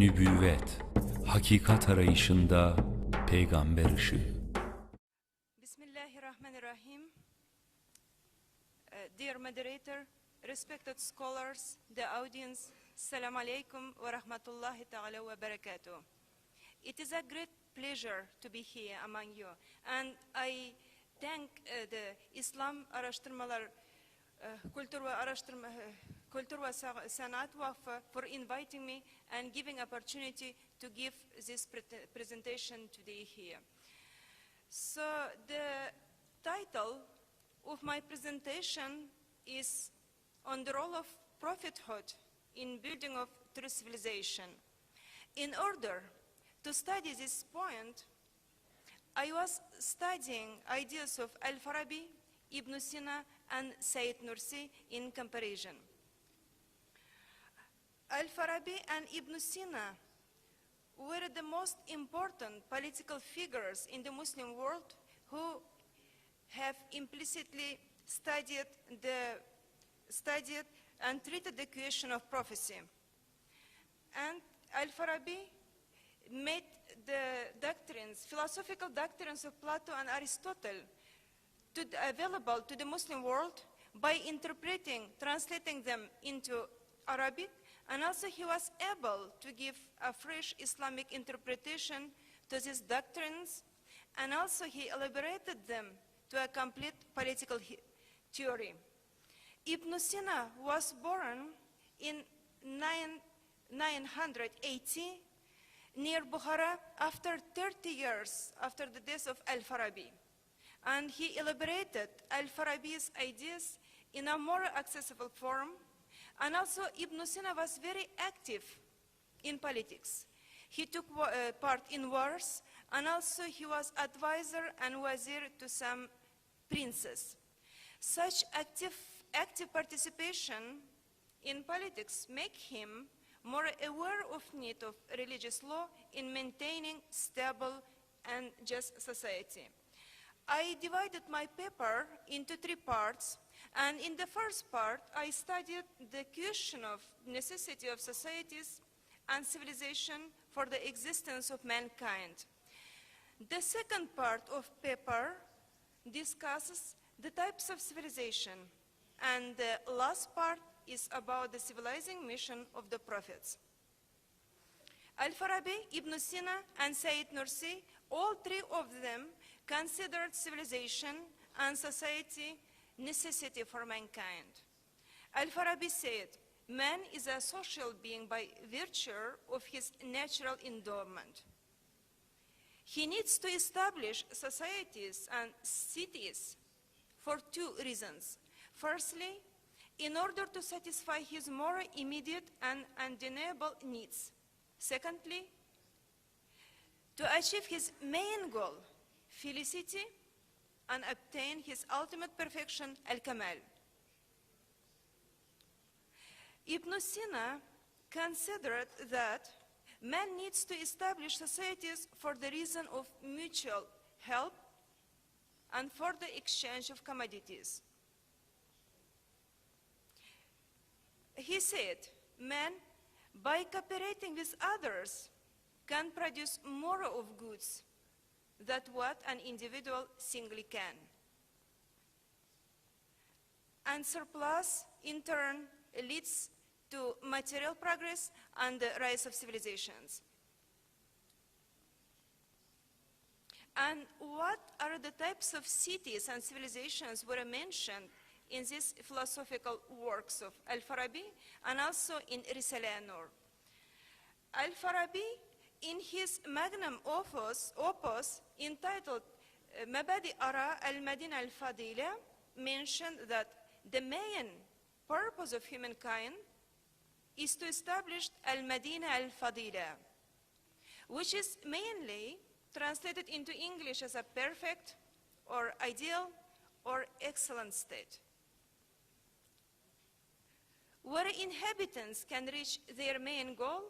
Nübüvvet, hakikat arayışında peygamber ışığı. Bismillahirrahmanirrahim. Dear moderator, respected scholars, the audience, Assalamu alaikum wa rahmatullahi ta'ala wa barakatuh. It is a great pleasure to be here among you, and I thank the Islam Araştırmalar Kültür ve Sanat Vakfı for inviting me and giving opportunity to give this presentation today here. So the title of my presentation is on the role of prophethood in building of true civilization. In order to study this point, I was studying ideas of Farabi, Ibn Sina, and Sayyid Nursi in comparison. Farabi and Ibn Sina were the most important political figures in the Muslim world who have implicitly studied and treated the question of prophecy. And Farabi made the doctrines, philosophical doctrines of Plato and Aristotle available to the Muslim world by translating them into Arabic, and also he was able to give a fresh Islamic interpretation to these doctrines, and also he elaborated them to a complete political theory. Ibn Sina was born in 980 near Bukhara after 30 years after the death of Farabi. And he elaborated Farabi's ideas in a more accessible form. And also Ibn Sina was very active in politics. He took part in wars, and also he was advisor and wazir to some princes. Such active participation in politics make him more aware of need of religious law in maintaining stable and just society. I divided my paper into 3 parts, and in the first part, I studied the question of necessity of societies and civilization for the existence of mankind. The second part of paper discusses the types of civilization, and the last part is about the civilizing mission of the prophets. Farabi, Ibn Sina, and Sayyid Nursi, all 3 of them considered civilization and society necessity for mankind. Farabi said, man is a social being by virtue of his natural endowment. He needs to establish societies and cities for 2 reasons. Firstly, in order to satisfy his more immediate and undeniable needs. Secondly, to achieve his main goal, felicity, and obtain his ultimate perfection, al-kamal. Ibn Sina considered that man needs to establish societies for the reason of mutual help and for the exchange of commodities. He said, man, by cooperating with others, can produce more of goods than what an individual singly can. And surplus, in turn, leads to material progress and the rise of civilizations. And what are the types of cities and civilizations were mentioned in these philosophical works of Farabi and also in Risale Nur? Farabi, in his magnum opus entitled Mabadi Ara al-Madina al-Fadila, mentioned that the main purpose of humankind is to establish al-Madina al-Fadila, which is mainly translated into English as a perfect or ideal or excellent state, where inhabitants can reach their main goal,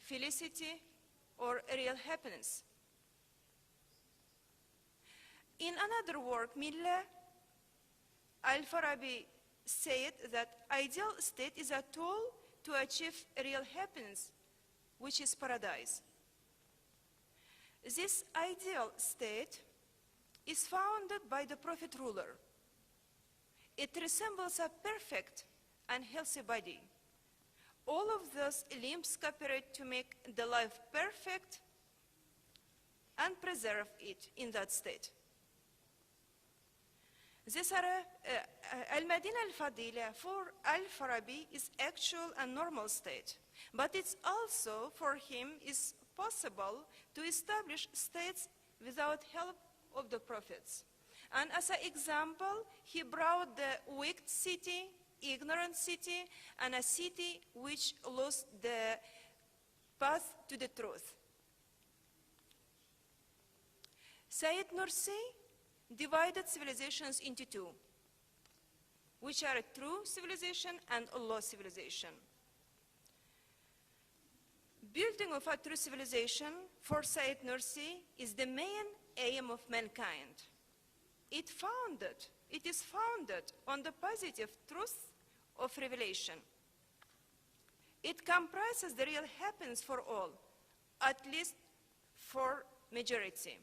felicity, or real happiness. In another work, Millah, Farabi said that ideal state is a tool to achieve real happiness which is paradise. This ideal state is founded by the Prophet ruler. It resembles a perfect and healthy body. All of those limbs cooperate to make the life perfect and preserve it in that state. This Al-Madina al-Fadila for Al-Farabi is actual and normal state, but it's also for him is possible to establish states without help of the prophets. And as an example, he brought the wicked city, ignorant city, and a city which lost the path to the truth. Sayyid Nursi divided civilizations into two, which are a true civilization and a lost civilization. Building of a true civilization for Sayyid Nursi is the main aim of mankind. It is founded on the positive truth of revelation. It comprises the real happiness for all, at least for majority.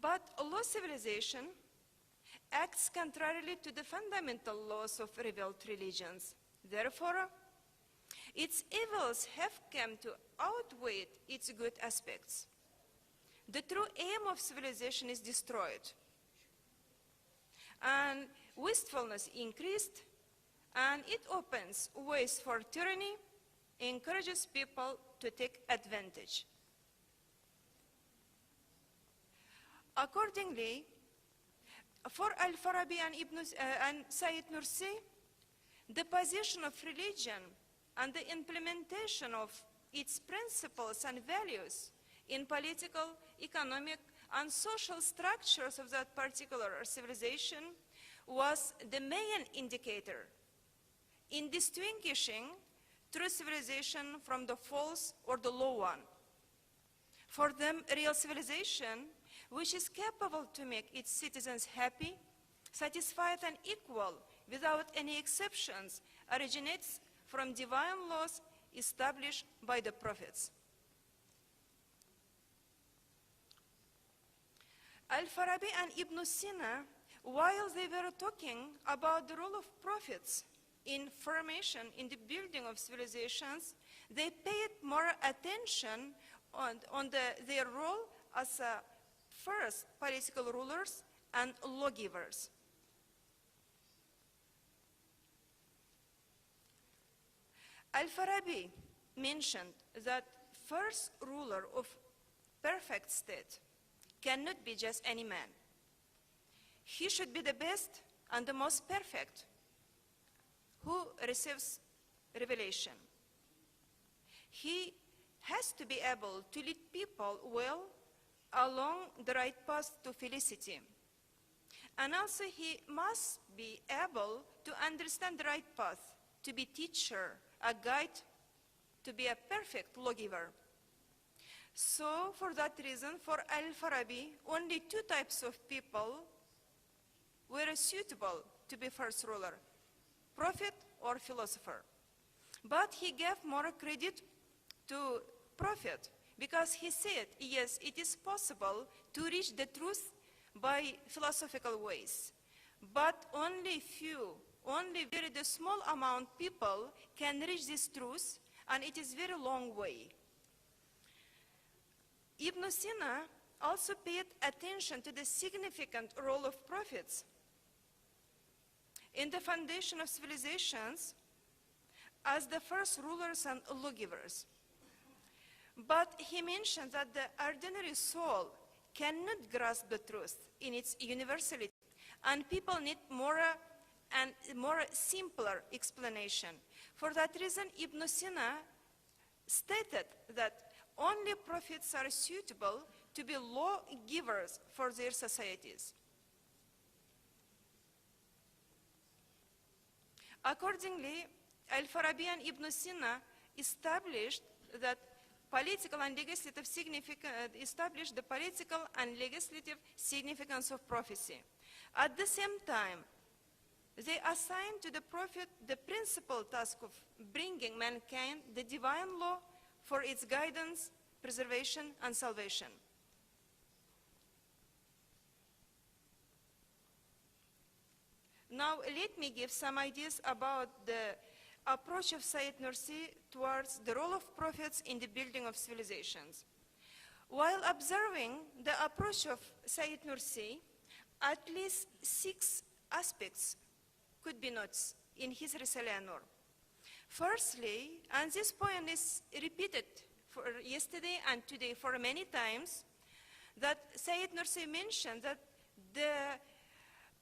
But a lost civilization acts contrarily to the fundamental laws of revealed religions. Therefore, its evils have come to outweigh its good aspects. The true aim of civilization is destroyed, and wastefulness increased, and it opens ways for tyranny, encourages people to take advantage. Accordingly, for Al-Farabi and Sayyid Nursi, the position of religion and the implementation of its principles and values in political, economic, and social structures of that particular civilization was the main indicator in distinguishing true civilization from the false or the low one. For them, real civilization, which is capable to make its citizens happy, satisfied, and equal without any exceptions, originates from divine laws established by the prophets. Al-Farabi and Ibn Sina, while they were talking about the role of prophets in formation, in the building of civilizations, they paid more attention on their role as first political rulers and lawgivers. Al-Farabi mentioned that first ruler of perfect state cannot be just any man. He should be the best and the most perfect who receives revelation. He has to be able to lead people well along the right path to felicity. And also he must be able to understand the right path, to be teacher, a guide, to be a perfect lawgiver. So for that reason, for Al-Farabi, only two types of people were suitable to be first ruler, prophet or philosopher. But he gave more credit to prophet because he said, yes, it is possible to reach the truth by philosophical ways, but only very small amount people can reach this truth, and it is very long way. Ibn Sina also paid attention to the significant role of prophets in the foundation of civilizations as the first rulers and lawgivers. But he mentioned that the ordinary soul cannot grasp the truth in its universality, and people need more simpler explanation. For that reason, Ibn Sina stated that only prophets are suitable to be lawgivers for their societies. Accordingly, Al-Farabi and Ibn Sina established the political and legislative significance of prophecy. At the same time, they assigned to the Prophet the principal task of bringing mankind the divine law for its guidance, preservation, and salvation. Now, let me give some ideas about the approach of Sayyid Nursi towards the role of prophets in the building of civilizations. While observing the approach of Sayyid Nursi, at least 6 aspects could be noticed in his Risale An-Nur. Firstly, and this point is repeated for yesterday and today for many times, that Sayyid Nursi mentioned that the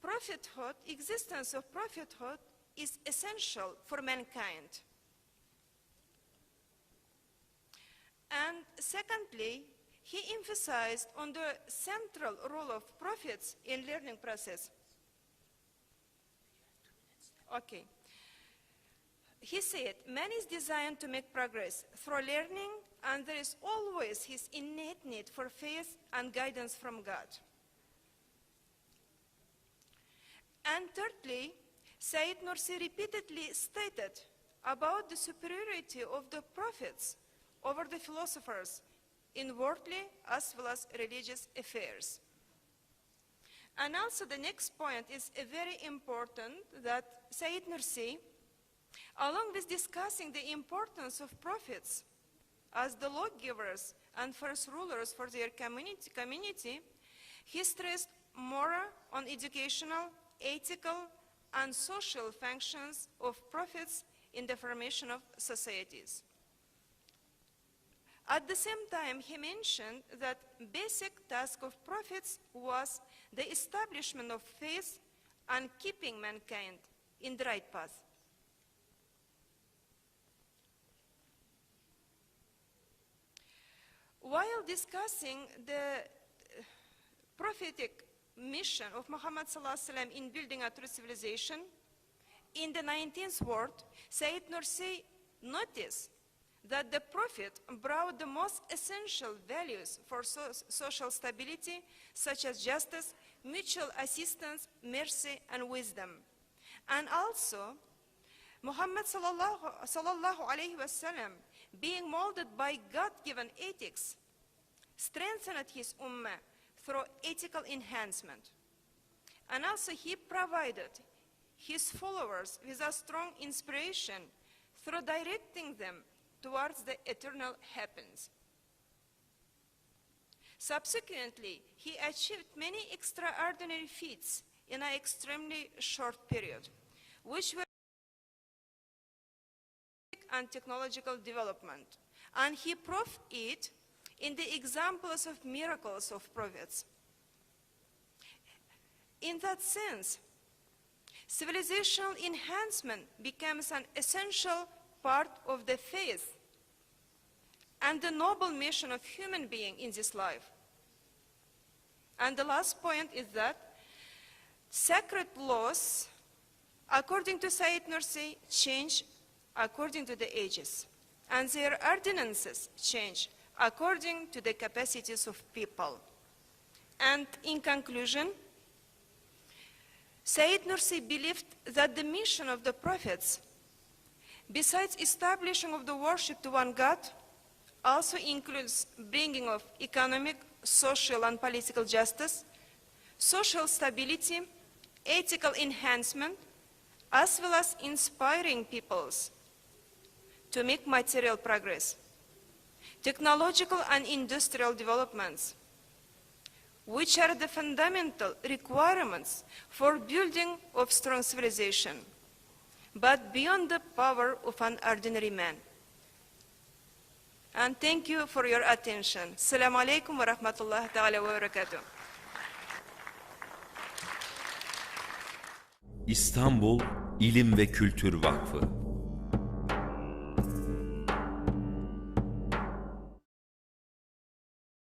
prophethood, existence of prophethood, is essential for mankind. And secondly, he emphasized on the central role of prophets in learning process. Okay. He said, man is designed to make progress through learning, and there is always his innate need for faith and guidance from God. And thirdly, Sayyid Nursi repeatedly stated about the superiority of the prophets over the philosophers in worldly as well as religious affairs. And also the next point is very important, that Sayyid Nursi, along with discussing the importance of prophets as the lawgivers and first rulers for their community, he stressed more on educational, ethical, and social functions of prophets in the formation of societies. At the same time, he mentioned that basic task of prophets was the establishment of faith and keeping mankind in the right path. While discussing the prophetic mission of Muhammad ﷺ in building a true civilization, in the 19th world, Sayyid Nursi noticed that the Prophet brought the most essential values for social stability, such as justice, mutual assistance, mercy, and wisdom. And also, Muhammad sallallahu alaihi wasallam, being molded by God-given ethics, strengthened his ummah through ethical enhancement. And also he provided his followers with a strong inspiration through directing them towards the eternal happens. Subsequently, he achieved many extraordinary feats in an extremely short period, which were and technological development. And he proved it in the examples of miracles of prophets. In that sense, civilizational enhancement becomes an essential part of the faith and the noble mission of human being in this life. And the last point is that sacred laws, according to Sayyid Nursi, change according to the ages, and their ordinances change according to the capacities of people. And in conclusion, Sayyid Nursi believed that the mission of the prophets, besides establishing of the worship to one God, also includes bringing of economic, social, and political justice, social stability, ethical enhancement, as well as inspiring peoples to make material progress, technological and industrial developments, which are the fundamental requirements for building of strong civilization, but beyond the power of an ordinary man. And thank you for your attention. Assalamu alaikum wa rahmatullahi ta'ala wa barakatuh. İstanbul İlim ve Kültür Vakfı